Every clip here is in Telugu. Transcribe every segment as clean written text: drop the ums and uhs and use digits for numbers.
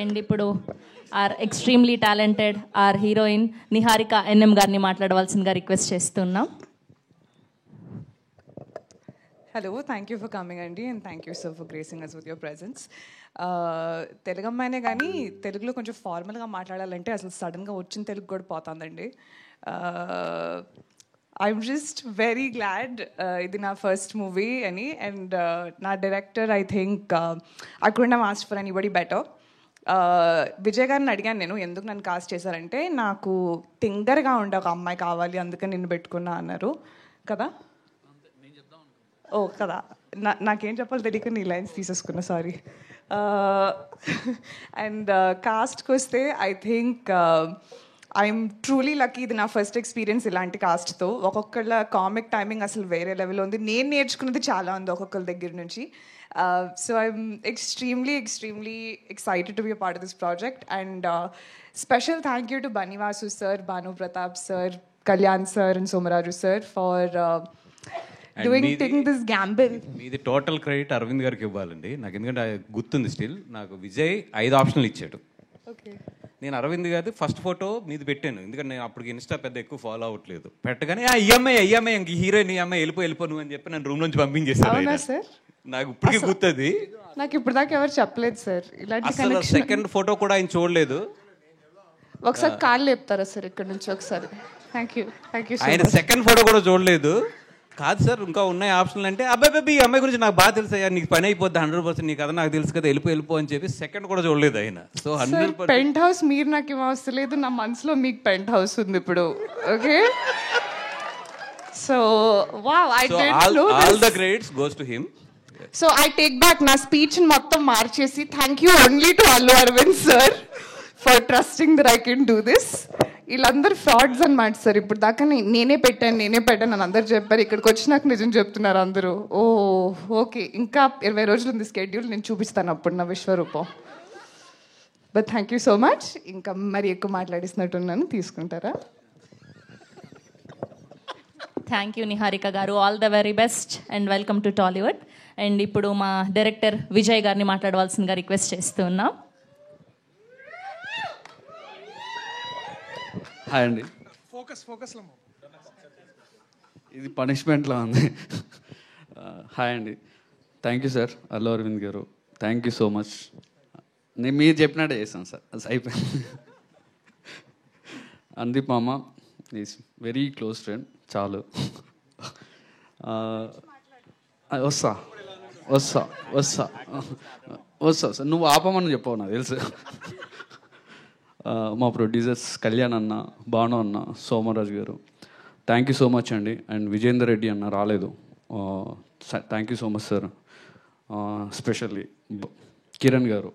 అండ్ ఇప్పుడు our extremely talented our heroine Niharika NM గారిని మాట్లాడవలసిందిగా రిక్వెస్ట్ చేస్తున్నాం. Hello, thank you for coming, Andy, and thank you, sir, for gracing us with your presence. Telugu అమ్మాయినే కానీ తెలుగులో కొంచెం ఫార్మల్గా మాట్లాడాలంటే అసలు సడన్గా వచ్చిన తెలుగు కూడా పోతుందండి. ఐఎమ్ జస్ట్ వెరీ గ్లాడ్ ఇది నా ఫస్ట్ మూవీ అని. అండ్ నా director I think I couldn't have asked for anybody better. Vijay గారిని అడిగాను నేను ఎందుకు నన్ను కాస్ట్ చేశారంటే నాకు టింగర్గా ఉండే ఒక అమ్మాయి కావాలి అందుకని నిన్ను పెట్టుకున్నా అన్నారు కదా. ఓ కదా, నాకేం చెప్పాలో తెలియక నీ లైన్స్ తీసేసుకున్నా, సారీ. అండ్ కాస్ట్కి వస్తే I think I'm truly lucky. ఇది నా ఫస్ట్ ఎక్స్పీరియన్స్ ఇలాంటి కాస్ట్తో. ఒక్కొక్కళ్ళ కామిక్ టైమింగ్ అసలు వేరే లెవెల్ ఉంది. నేను నేర్చుకున్నది చాలా ఉంది ఒక్కొక్కరి దగ్గర నుంచి. So I'm extremely excited to be a part of this project, and special thank you to Banivasu sir, Banu Pratap sir, Kalyan sir and Somaraju sir for taking this gamble. మీది టోటల్ క్రెడిట్ అరవింద్ గారికి ఇవ్వాలండి. నాకు ఎందుకంటే గుర్తుంది స్టిల్. నాకు విజయ్ 5 ఆప్షన్లు ఇచ్చాడు. ఓకే, నేను అరవింద్ గారి ఫస్ట్ ఫోటో మీది పెట్టాను, ఎందుకంటే నేను అప్పటికి ఇన్స్టా పెద్ద ఎక్కువ ఫాలో అవ్వట్లేదు. పెట్టగానే ఈఎంఐ ఇంక హీరోయిన్ ఈఎంఐ వెళ్ళిపోను అని చెప్పి నన్ను రూమ్ నుంచి పంపించేశారు. సార్ నాకు ఇప్పటికీ గుర్తుంది. నాకు ఇప్పుడు దాకా ఎవరు చెప్పలేదు సార్ ఇలాంటి. అసలు సెకండ్ ఫోటో కూడా ఆయన చూడలేదు. ఒకసారి కాళ్ళు లేపుతారా సార్ ఇక్కడ నుంచి ఒకసారి? Thank you. ఆయన సెకండ్ ఫోటో కూడా చూడలేదు. కాదు సార్ ఇంకా ఉన్నాయి ఆప్షన్లు అంటే అబ్బాయి ఈ అమ్మాయి గురించి నాకు బాగా తెలుసు అయ్యా, నీకు పని అయిపోద్ది 100%, నీకు కదా నాకు తెలుసు కదా, వెళ్ళిపో అని చెప్పి సెకండ్ కూడా చూడలేదు ఆయన. సో 100% పెంట్ హౌస్ మీరు నాకు ఏం అవసరం లేదు, నా మనసులో మీకు పెంట్ హౌస్ ఉంది ఇప్పుడు. Okay, so wow, I did know all the credits goes to him. So I take back నా స్పీచ్ మొత్తం మార్చేసి thank you only to Allu Aravind sir for trusting that I can do this. వీళ్ళందరూ ఫ్రాడ్స్ అనమాట సార్. ఇప్పుడు దాకా నేనే పెట్టాను అని అందరు చెప్పారు. ఇక్కడికి వచ్చి నాకు నిజం చెప్తున్నారు అందరూ. ఓ ఓకే, ఇంకా 20 రోజులు ఉంది స్కెడ్యూల్, నేను చూపిస్తాను అప్పుడు నా విశ్వరూపం. But thank you so much. ఇంకా మరి ఎక్కువ మాట్లాడిస్తున్నట్టున్నాను, తీసుకుంటారా? Thank you Niharika garu. All the very best and welcome to Tollywood. And ఇప్పుడు మా డైరెక్టర్ విజయ్ గారిని మాట్లాడవలసిందిగా రిక్వెస్ట్ చేస్తున్నాం. హాయ్ అండి. ఇది పనిష్మెంట్లో ఉంది. హాయ్ అండి. Thank you sir Allu Aravind గారు, థ్యాంక్ యూ సో మచ్. నేను మీరు చెప్పినట్టే చేశాను సార్, అది అయిపోయింది. అందీప్ మామ ఈజ్ వెరీ క్లోజ్ ఫ్రెండ్, చాలు. వస్తా సార్, నువ్వు ఆపమని చెప్పవు నాకు తెలుసు. మా ప్రొడ్యూసర్స్ కళ్యాణ్ అన్న, భాను అన్న, సోమరాజు గారు, థ్యాంక్ యూ సో మచ్ అండి. అండ్ విజేందర్ రెడ్డి అన్న రాలేదు, thank you so much sir. Specially Kiran గారు,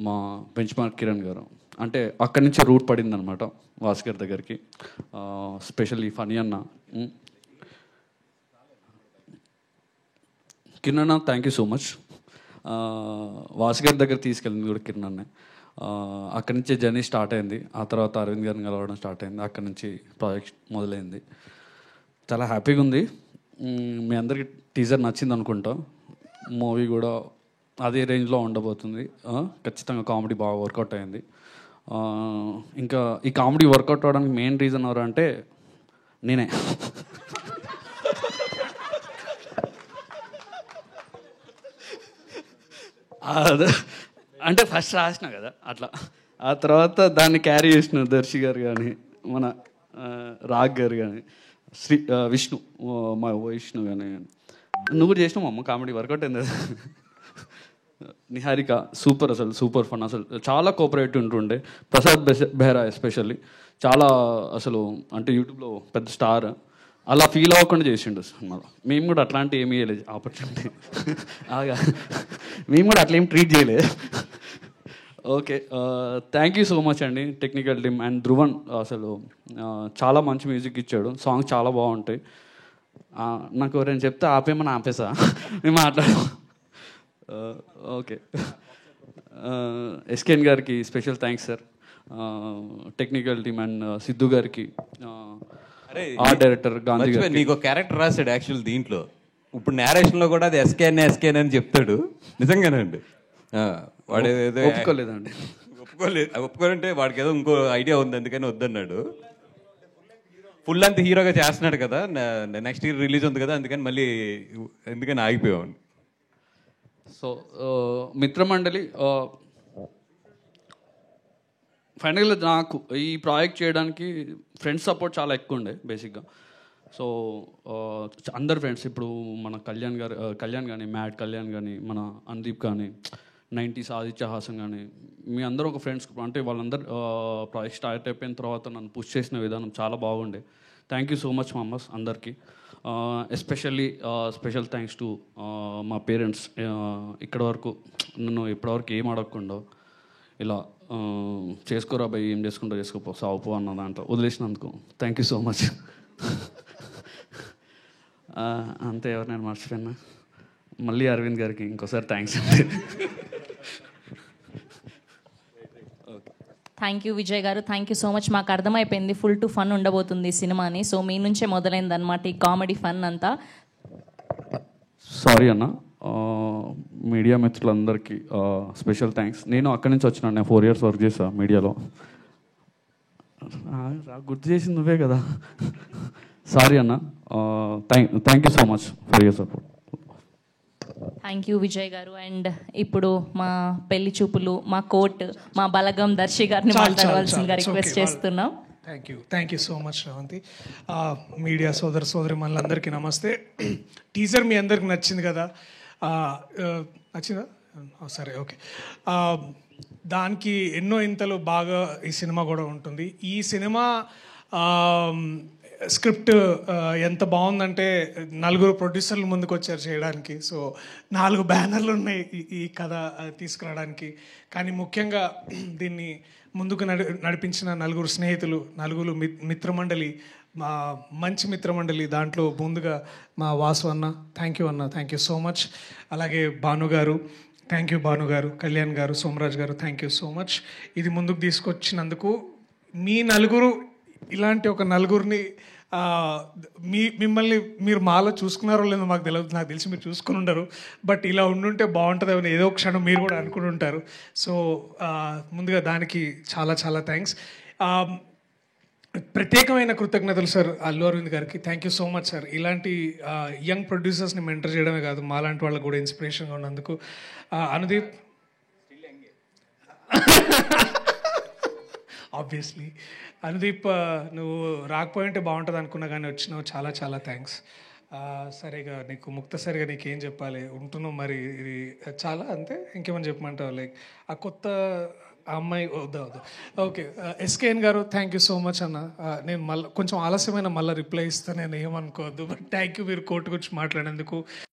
మా బెంచ్ మార్క్ కిరణ్ గారు, అంటే అక్కడి నుంచి రూట్ పడింది అనమాట భాస్కర్ దగ్గరికి. స్పెషల్లీ ఫనీ అన్న, కిరణ్ అన్న thank you so much. Bhaskar దగ్గర తీసుకెళ్ళింది కూడా కిరణ్ అన్నే. అక్కడి నుంచే జర్నీ స్టార్ట్ అయింది. ఆ తర్వాత అరవింద్ గారిని కలవడం స్టార్ట్ అయింది. అక్కడి నుంచి ప్రాజెక్ట్ మొదలైంది. చాలా హ్యాపీగా ఉంది. మీ అందరికీ టీజర్ నచ్చింది అనుకుంటా. మూవీ కూడా అదే రేంజ్లో ఉండబోతుంది. ఖచ్చితంగా కామెడీ బాగా వర్కౌట్ అయింది. ఇంకా ఈ కామెడీ వర్కౌట్ అవ్వడానికి మెయిన్ రీజన్ ఎవరు అంటే నేనే. అంటే ఫస్ట్ రాసిన కదా అట్లా, ఆ తర్వాత దాన్ని క్యారీ చేసిన దర్శి గారు కానీ, మన రాగ్ గారు కానీ, విష్ణు మా విష్ణు కానీ, నువ్వు కూడా చేసినావు అమ్మ కామెడీ వర్కౌట్ అయింది. నిహారిక సూపర్, అసలు సూపర్ ఫన్, అసలు చాలా కోఆపరేటివ్ ఉంటుండే. ప్రసాద్ బెహ్రా ఎస్పెషల్లీ చాలా అసలు అంటే యూట్యూబ్లో పెద్ద స్టార్, అలా ఫీల్ అవ్వకుండా చేసిండు సినిమాలో. మేము కూడా అట్లాంటి ఏమీ చేయలేదు ఆపర్చునిటీ, మేము కూడా అట్లా ఏం ట్రీట్ చేయలేదు. Okay, thank you so much అండి టెక్నికల్ టీమ్ అండ్ ధ్రువన్. అసలు చాలా మంచి మ్యూజిక్ ఇచ్చాడు, సాంగ్ చాలా బాగుంటాయి. నాకు ఎవరైనా చెప్తే ఆపేమని ఆపేసా, మేము మాట్లాడాం. ఓకే, ఎస్కేఎన్ గారికి special thanks sir, technical team and Siddhu గారికి, ఆర్ట్ డైరెక్టర్ గాంధీ గారు. నీకు క్యారెక్టర్ రాశాడు యాక్చువల్ దీంట్లో. ఇప్పుడు నేరేషన్లో కూడా అది ఎస్కేఎన్ అని చెప్తాడు. నిజంగానండి, వాడు ఏదో ఒప్పుకోలేదండి. ఒప్పుకోలంటే వాడికి ఏదో ఇంకో ఐడియా ఉంది అందుకని వద్దన్నాడు. ఫుల్ అంత హీరోగా చేస్తున్నాడు కదా, నెక్స్ట్ ఇయర్ రిలీజ్ ఉంది కదా, అందుకని ఆగిపోయాం. సో మిత్రమండలి ఫైనల్గా నాకు ఈ ప్రాజెక్ట్ చేయడానికి ఫ్రెండ్స్ సపోర్ట్ చాలా ఎక్కువ ఉండే బేసిక్గా. సో అందరు ఫ్రెండ్స్, ఇప్పుడు మన కళ్యాణ్ కానీ, మ్యాట్ కళ్యాణ్ కానీ, మన అందీప్ కానీ, 90s ఆదిత్య హాసన్ కానీ, మీ అందరూ ఒక ఫ్రెండ్స్. అంటే వాళ్ళందరూ ప్రాజెక్ట్ స్టార్ట్ అయిపోయిన తర్వాత నన్ను పుష్ చేసిన విధానం చాలా బాగుండే. థ్యాంక్ యూ సో మచ్ మామస్ అందరికీ. ఎస్పెషల్లీ స్పెషల్ థ్యాంక్స్ టు మా పేరెంట్స్. ఇక్కడ వరకు నన్ను ఇప్పటివరకు ఏం అడగకుండా ఇలా చేసుకోరా భయ్, ఏం చేసుకుంటా చేసుకోపో, సావుపో అన్న దాంట్లో వదిలేసినందుకు థ్యాంక్ యూ సో మచ్. అంతే, ఎవరినైనా మర్చిపోయినా మళ్ళీ అరవింద్ గారికి ఇంకోసారి థ్యాంక్స్. థ్యాంక్ యూ విజయ్ గారు, థ్యాంక్ యూ సో మచ్. మాకు అర్థమైపోయింది ఫుల్ టు ఫన్ ఉండబోతుంది సినిమాని. సో మీ నుంచే మొదలైంది అనమాట ఈ కామెడీ ఫన్ అంతా. సారీ అన్న, మీడియా మిత్రులందరికీ స్పెషల్ థ్యాంక్స్. నేను అక్కడి నుంచి వచ్చినాను, నేను 4 years వర్క్ చేశాను మీడియాలో. గుర్తు చేసింది నువ్వే కదా. సారీ అన్న, thank you so much for your support. Thank you Vijay గారు. అండ్ ఇప్పుడు మా పెళ్లి చూపులు, మా కోర్ట్, మా బలగం దర్శి గారిని మాట్లాడవలసిందిగా రిక్వెస్ట్ చేస్తున్నాం. Thank you so much Sravanthi. Media సోదరి మనందరికీ నమస్తే. టీజర్ మీ అందరికి నచ్చింది కదా? నచ్చిందా? సరే, ఓకే. దానికి ఎన్నో ఇంతలు బాగా ఈ సినిమా కూడా ఉంటుంది. ఈ సినిమా స్క్రిప్ట్ ఎంత బాగుందంటే 4 ప్రొడ్యూసర్లు ముందుకు వచ్చారు చేయడానికి. సో 4 బ్యానర్లు ఉన్నాయి ఈ కథ తీసుకురావడానికి. కానీ ముఖ్యంగా దీన్ని ముందుకు నడిపించిన 4 స్నేహితులు, 4 మిత్రమండలి, మా మంచి మిత్రమండలి. దాంట్లో ముందుగా మా వాసు అన్న, థ్యాంక్ యూ అన్న, థ్యాంక్ యూ సో మచ్. అలాగే భానుగారు, థ్యాంక్ యూ భానుగారు. కళ్యాణ్ గారు, సోమరాజ్ గారు, థ్యాంక్ యూ సో మచ్. ఇది ముందుకు తీసుకొచ్చినందుకు. మీ 4 ఇలాంటి ఒక 4 మిమ్మల్ని మీరు మాలో చూసుకున్నారో లేదో మాకు తెలియదు, నాకు తెలిసి మీరు చూసుకుని ఉండరు. బట్ ఇలా ఉండుంటే బాగుంటుంది ఏదో క్షణం మీరు కూడా అనుకుని ఉంటారు. సో ముందుగా దానికి చాలా చాలా థ్యాంక్స్. ప్రత్యేకమైన కృతజ్ఞతలు సార్ అల్లు అరవింద్ గారికి. Thank you so much sir. ఇలాంటి యంగ్ ప్రొడ్యూసర్స్ని మెంటర్ చేయడమే కాదు, మాలాంటి వాళ్ళకు కూడా ఇన్స్పిరేషన్గా ఉన్నందుకు. అనుదీప్, ఆబ్వియస్లీ అనుదీప్, నువ్వు రాకపోయింటే బాగుంటుంది అనుకున్నా కానీ వచ్చినావు, చాలా చాలా థ్యాంక్స్. సరిగా నీకు ముక్తసరిగా నీకేం చెప్పాలి, ఉంటున్నావు మరి, ఇది చాలా అంతే. ఇంకేమని చెప్పమంటావు? లైక్ ఆ కొత్త అమ్మాయి వద్దా? ఓకే. ఎస్కేఎన్ గారు, థ్యాంక్ యూ సో మచ్ అన్న. నేను కొంచెం ఆలస్యమైన మళ్ళీ రిప్లై ఇస్తాను, నేను ఏమనుకోవద్దు. బట్ థ్యాంక్ యూ మీరు కోర్టు గురించి మాట్లాడేందుకు.